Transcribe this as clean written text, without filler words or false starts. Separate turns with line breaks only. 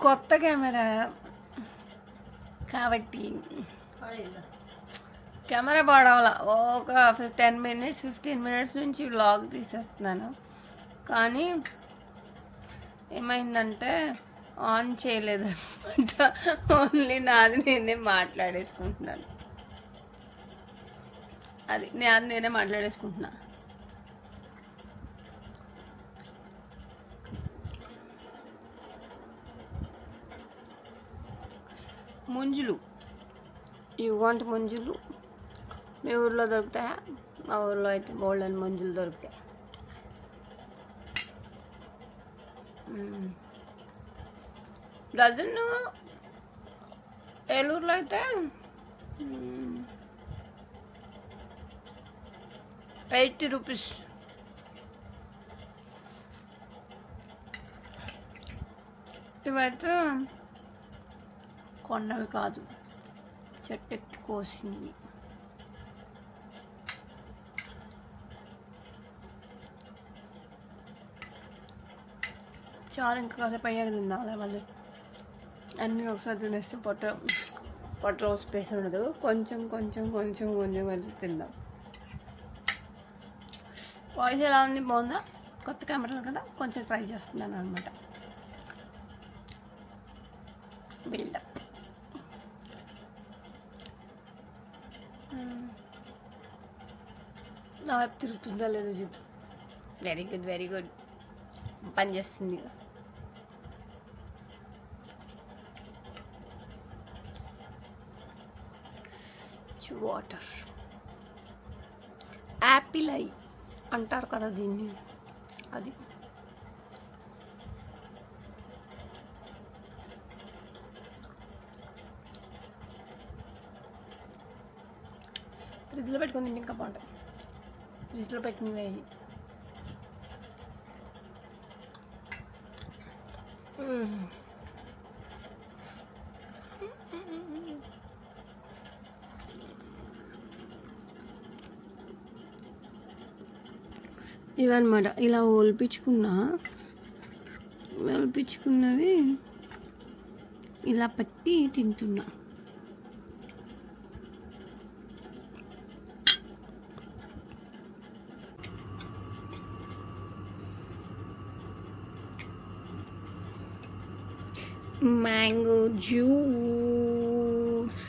కొత్త కెమెరా కాబట్టి కెమెరా పాడవల ఒక 15 మినిట్స్ నుంచి వ్లాగ్ తీసేస్తున్నాను. కానీ ఏమైందంటే ఆన్ చేయలేదన్నమాట. ఓన్లీ నాది నేనే మాట్లాడేసుకుంటున్నాను. నేనే మాట్లాడేసుకుంటున్నా. ముంజులు, యూ వాంట్ ముంజులు? మీ ఊర్లో దొరుకుతాయా? మా ఊర్లో అయితే బోల్డెన్ ముంజులు దొరుకుతాయి. డజన్ ఏలూరులో అయితే 80 రూపీస్. ఇవైతే కొన్నవి కాదు, చెట్టెక్కి కోసింది. చాలా ఇంకా కాసేపు అయ్యాక తిందాం. మళ్ళీ అన్నీ ఒకసారి తినేస్తే పొట్ట రోజు స్పేస్ ఉండదు. కొంచెం కొంచెం కొంచెం కొంచెం కలిసి తిందాం. వాయిస్ ఎలా ఉంది? బాగుందా? కొత్త కెమెరా కదా, కొంచెం ట్రై చేస్తున్నాను అనమాట. బిల్డప్. నా వైపు తిరుగుతుందా లేదో చూద్దాం. Very good, very good. పని చేస్తుంది. వాటర్ యాపిల్ ఐ అంటారు కదా దీన్ని, అది. ఫ్రిడ్జ్లో పెట్టుకుని ఇంకా బాగుంటాయి. ఫ్రిడ్జ్లో పెట్టినవి ఇవన్నమాట. ఇలా ఒలిపించుకున్నవి ఇలా పెట్టి తింటున్నా. Mango juice.